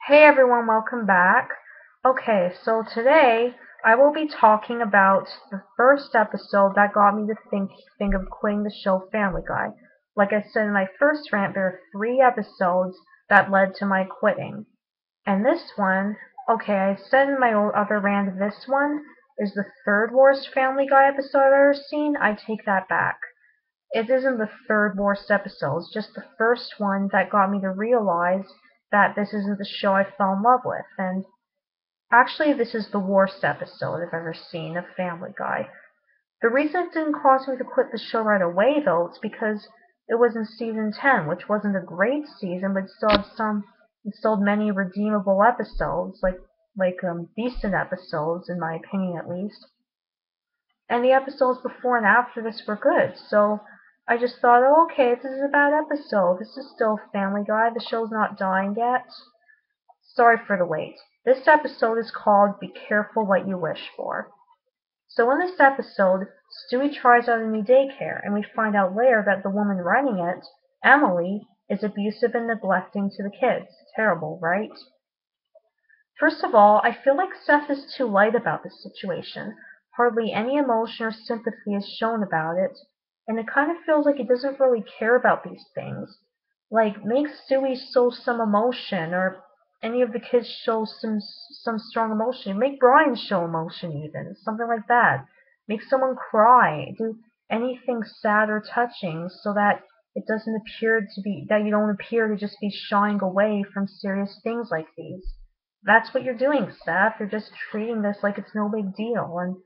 Hey everyone, welcome back. Okay, so today I will be talking about the first episode that got me to think of quitting the show Family Guy. Like I said in my first rant, there are 3 episodes that led to my quitting. And this one, okay, I said in my other rant, this one is the third worst Family Guy episode I've ever seen. I take that back. It isn't the third worst episode, it's just the first one that got me to realize that this isn't the show I fell in love with. And actually, this is the worst episode I've ever seen of Family Guy. The reason it didn't cause me to quit the show right away, though, is because it was in season 10, which wasn't a great season, but it still had many redeemable episodes, decent episodes, in my opinion at least. And the episodes before and after this were good. So I just thought, oh, okay, this is a bad episode. This is still Family Guy. The show's not dying yet. Sorry for the wait. This episode is called Be Careful What You Wish For. So in this episode, Stewie tries out a new daycare, and we find out later that the woman running it, Emily, is abusive and neglecting to the kids. Terrible, right? First of all, I feel like Seth is too light about this situation. Hardly any emotion or sympathy is shown about it, and it kind of feels like he doesn't really care about these things. Like, make Stewie show some emotion, or any of the kids show some strong emotion. Make Brian show emotion even, something like that. Make someone cry. Do anything sad or touching so that it doesn't appear to be that you don't appear to just be shying away from serious things like these. That's what you're doing, Seth. You're just treating this like it's no big deal. And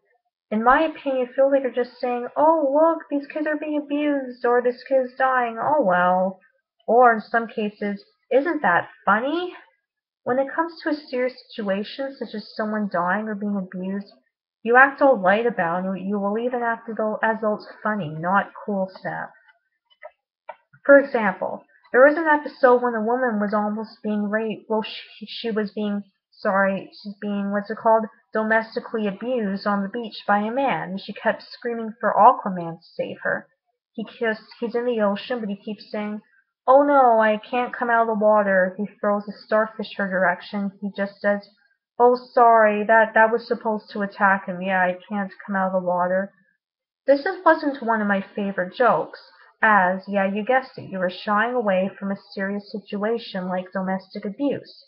in my opinion, I feel like you're just saying, oh, look, these kids are being abused, or this kid's dying, oh well. Or in some cases, isn't that funny? When it comes to a serious situation, such as someone dying or being abused, you act all light about it, you will even act as though it's funny, not cool, Seth. For example, there was an episode when a woman was almost being raped. Well, she was being, sorry, she's being, what's it called? Domestically abused on the beach by a man. And she kept screaming for Aquaman to save her. He's in the ocean, but he keeps saying, oh no, I can't come out of the water. He throws a starfish her direction. He just says, oh sorry, that was supposed to attack him. Yeah, I can't come out of the water. Wasn't one of my favorite jokes, as, yeah, you guessed it, you were shying away from a serious situation like domestic abuse.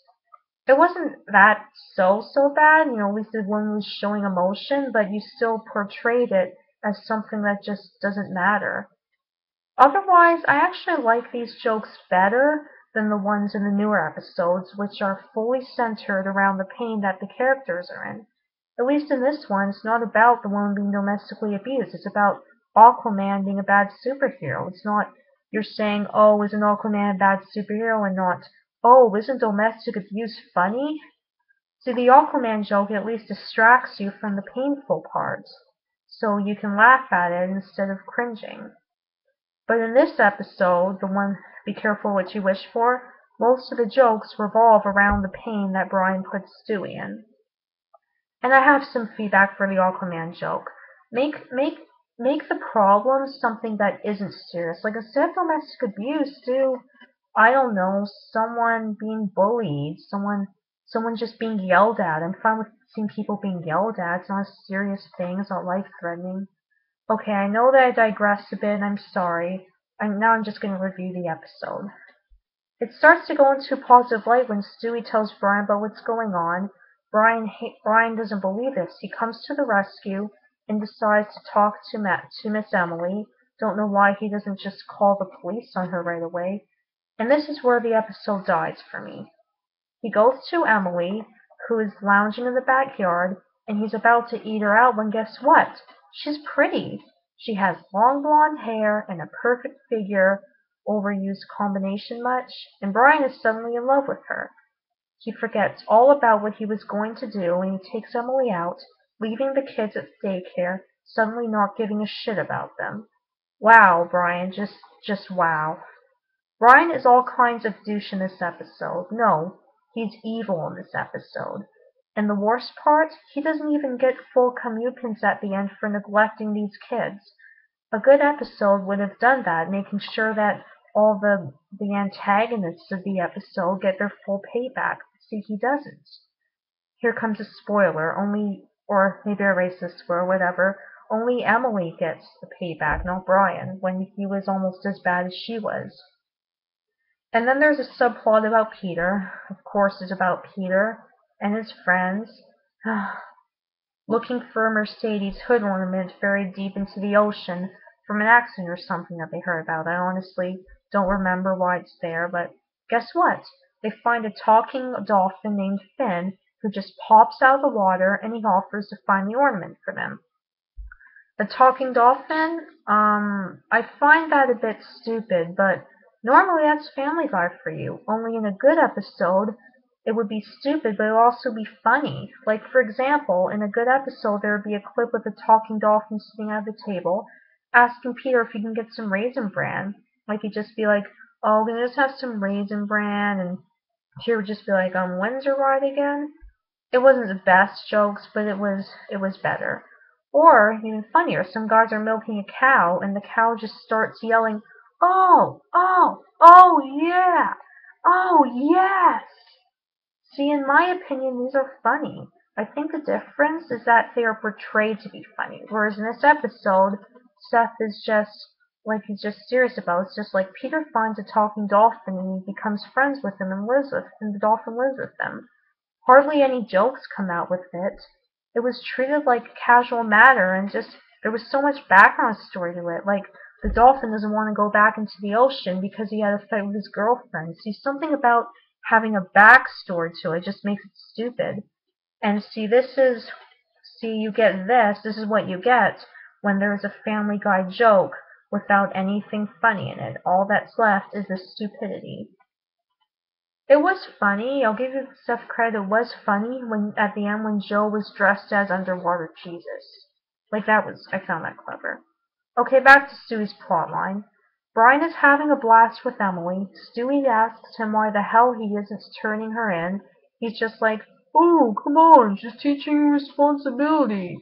It wasn't that so bad, at least the woman was showing emotion, but you still portrayed it as something that just doesn't matter. Otherwise, I actually like these jokes better than the ones in the newer episodes, which are fully centered around the pain that the characters are in. At least in this one, it's not about the woman being domestically abused. It's about Aquaman being a bad superhero. It's not you're saying, oh, isn't Aquaman a bad superhero, and not, oh, isn't domestic abuse funny? See, the Aquaman joke at least distracts you from the painful parts, so you can laugh at it instead of cringing. But in this episode, the one Be Careful What You Wish For, most of the jokes revolve around the pain that Brian puts Stewie in. And I have some feedback for the Aquaman joke. Make the problem something that isn't serious. Like instead of domestic abuse, do I don't know, someone being bullied, someone just being yelled at. I'm fine with seeing people being yelled at. It's not a serious thing, it's not life threatening. Okay, I know that I digressed a bit, and I'm sorry. Now I'm just going to review the episode. It starts to go into a positive light when Stewie tells Brian about what's going on. Brian doesn't believe this. He comes to the rescue and decides to talk to Miss Emily. Don't know why he doesn't just call the police on her right away. And this is where the episode dies for me. He goes to Emily, who is lounging in the backyard, and he's about to eat her out when guess what? She's pretty. She has long blonde hair and a perfect figure. Overused combination much? And Brian is suddenly in love with her. He forgets all about what he was going to do and he takes Emily out, leaving the kids at daycare, suddenly not giving a shit about them. Wow, Brian, just wow. Brian is all kinds of douche in this episode. No, he's evil in this episode. And the worst part, he doesn't even get full comeuppance at the end for neglecting these kids. A good episode would have done that, making sure that all the antagonists of the episode get their full payback. See, he doesn't. Here comes a spoiler. Only, or maybe I erase this spoiler, whatever. Only Emily gets the payback, not Brian, when he was almost as bad as she was. And then there's a subplot about Peter. Of course, it's about Peter and his friends looking for a Mercedes hood ornament buried deep into the ocean from an accident or something that they heard about. I honestly don't remember why it's there, but guess what? They find a talking dolphin named Finn who just pops out of the water and he offers to find the ornament for them. The talking dolphin, I find that a bit stupid, but normally that's Family Guy for you. Only in a good episode, it would be stupid, but it would also be funny. Like, for example, in a good episode, there would be a clip with a talking dolphin sitting at the table, asking Peter if he can get some Raisin Bran. Like, he'd just be like, oh, can I just have some Raisin Bran? And Peter would just be like, when's your ride again? It wasn't the best jokes, but it was better. Or, even funnier, some guys are milking a cow, and the cow just starts yelling, oh, oh, oh yeah, oh yes. See, in my opinion, these are funny. I think the difference is that they are portrayed to be funny, whereas in this episode, Seth is just, like, he's just serious about it. It's just like Peter finds a talking dolphin and he becomes friends with him and the dolphin lives with them. Hardly any jokes come out with it. It was treated like a casual matter and just there was so much background story to it. Like the dolphin doesn't want to go back into the ocean because he had a fight with his girlfriend. See, something about having a backstory to it just makes it stupid. And see, you get this is what you get when there's a Family Guy joke without anything funny in it. All that's left is the stupidity. It was funny. I'll give you Seth credit. It was funny when at the end when Joe was dressed as underwater Jesus. Like I found that clever. Okay, back to Stewie's plotline. Brian is having a blast with Emily. Stewie asks him why the hell he isn't turning her in. He's just like, oh, come on, just teaching you responsibility.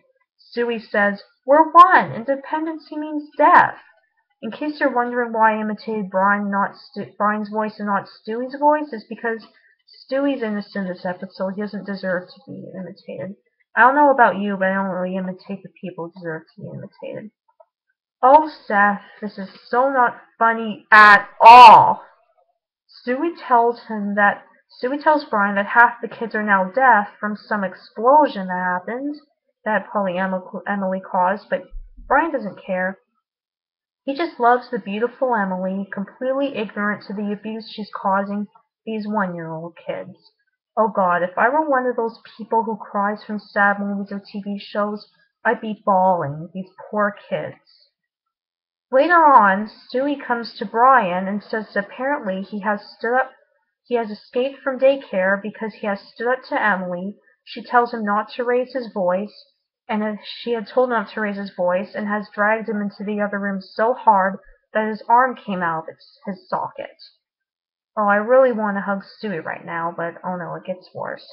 Stewie says, we're one. Independency means death. In case you're wondering why I imitated Brian's voice and not Stewie's voice, is because Stewie's innocent in this episode. He doesn't deserve to be imitated. I don't know about you, but I don't really imitate the people who deserve to be imitated. Oh, Seth, this is so not funny at all. Stewie tells Brian that half the kids are now deaf from some explosion that happened that probably Emily caused, but Brian doesn't care. He just loves the beautiful Emily, completely ignorant to the abuse she's causing these 1-year-old kids. Oh God, if I were one of those people who cries from sad movies or TV shows, I'd be bawling. These poor kids. Later on, Stewie comes to Brian and says that apparently he has escaped from daycare because he has stood up to Emily. She tells him not to raise his voice, and she had told him not to raise his voice, and has dragged him into the other room so hard that his arm came out of his socket. Oh, I really want to hug Stewie right now, but oh no, it gets worse.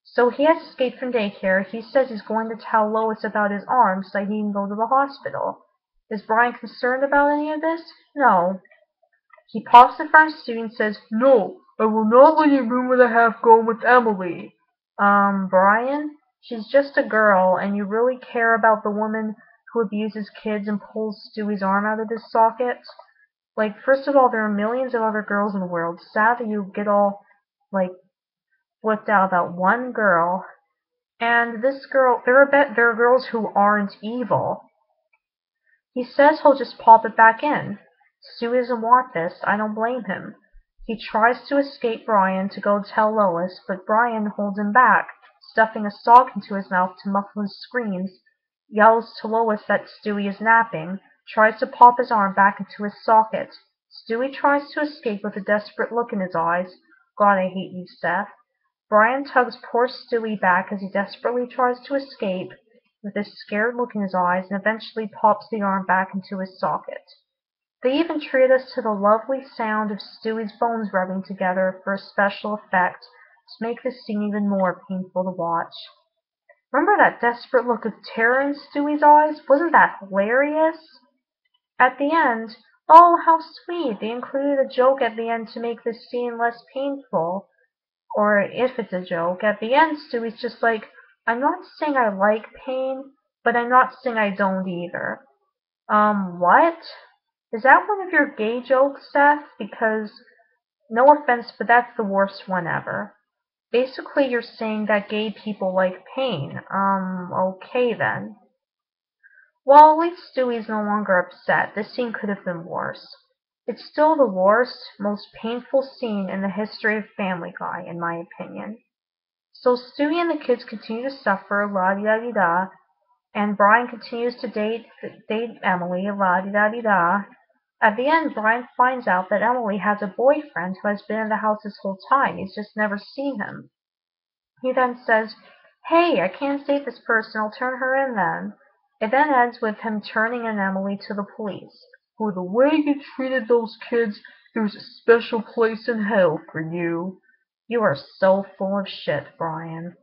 So he has escaped from daycare. He says he's going to tell Lois about his arm so that he can go to the hospital. Is Brian concerned about any of this? No. He pops in front of Stewie and says, no, I will not let you ruin what I have going with Emily. Brian? She's just a girl, and you really care about the woman who abuses kids and pulls Stewie's arm out of his socket? Like, first of all, there are millions of other girls in the world. Sad that you get all, like, flipped out about one girl. And this girl, there are girls who aren't evil. He says he'll just pop it back in. Stewie doesn't want this. I don't blame him. He tries to escape Brian to go tell Lois, but Brian holds him back, stuffing a sock into his mouth to muffle his screams, yells to Lois that Stewie is napping, tries to pop his arm back into his socket. Stewie tries to escape with a desperate look in his eyes. God, I hate you, Seth. Brian tugs poor Stewie back as he desperately tries to escape, with a scared look in his eyes, and eventually pops the arm back into his socket. They even treat us to the lovely sound of Stewie's bones rubbing together for a special effect to make the scene even more painful to watch. Remember that desperate look of terror in Stewie's eyes? Wasn't that hilarious? At the end, Oh, how sweet! They included a joke at the end to make this scene less painful. Or if it's a joke, at the end Stewie's just like, I'm not saying I like pain, but I'm not saying I don't either. What? Is that one of your gay jokes, Seth? Because, no offense, but that's the worst one ever. Basically, you're saying that gay people like pain. Okay then. Well, at least Stewie's no longer upset. This scene could have been worse. It's still the worst, most painful scene in the history of Family Guy, in my opinion. So Stewie and the kids continue to suffer, la di da di da, and Brian continues to date Emily, la di da di da. At the end, Brian finds out that Emily has a boyfriend who has been in the house this whole time. He's just never seen him. He then says, "Hey, I can't date this person. I'll turn her in then." It then ends with him turning in Emily to the police. "For the way you treated those kids, there's a special place in hell for you." You are so full of shit, Brian.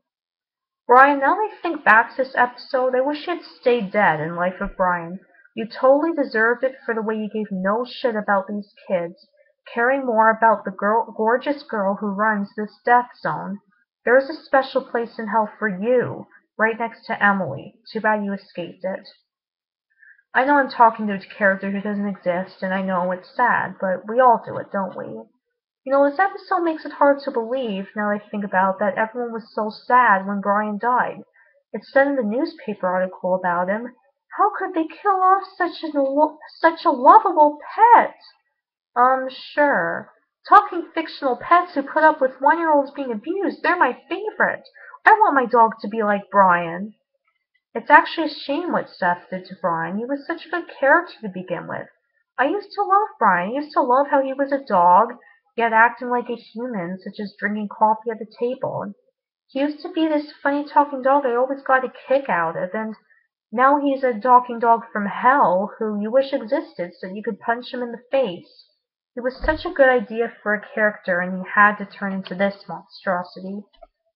Brian, now that I think back to this episode, I wish you had stayed dead in Life of Brian. You totally deserved it for the way you gave no shit about these kids, caring more about the gorgeous girl who runs this death zone. There is a special place in hell for you, right next to Emily. Too bad you escaped it. I know I'm talking to a character who doesn't exist, and I know it's sad, but we all do it, don't we? This episode makes it hard to believe, now that I think about, that everyone was so sad when Brian died. It said in the newspaper article about him, how could they kill off such a lovable pet? Sure. Talking fictional pets who put up with one-year-olds being abused, they're my favorite. I want my dog to be like Brian. It's actually a shame what Seth did to Brian. He was such a good character to begin with. I used to love Brian. I used to love how he was a dog, yet acting like a human, such as drinking coffee at the table. He used to be this funny talking dog I always got a kick out of, and now he's a talking dog from hell who you wish existed so you could punch him in the face. It was such a good idea for a character, and he had to turn into this monstrosity.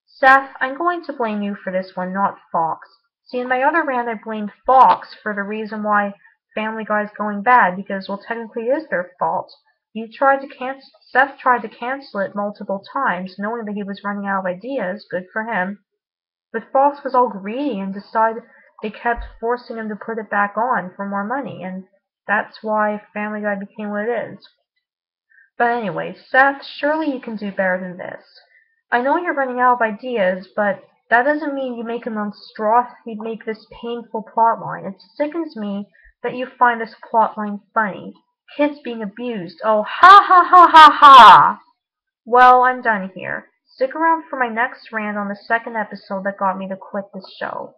Seth, I'm going to blame you for this one, not Fox. See, in my other rant, I blamed Fox for the reason why Family Guy's going bad, because, well, technically it is their fault. Seth tried to cancel it multiple times, knowing that he was running out of ideas. Good for him. But Fox was all greedy and decided they kept forcing him to put it back on for more money, and that's why Family Guy became what it is. But anyway, Seth, surely you can do better than this. I know you're running out of ideas, but that doesn't mean you make this painful plotline. It sickens me that you find this plotline funny. Kids being abused. Oh, ha ha ha ha ha! Well, I'm done here. Stick around for my next rant on the second episode that got me to quit this show.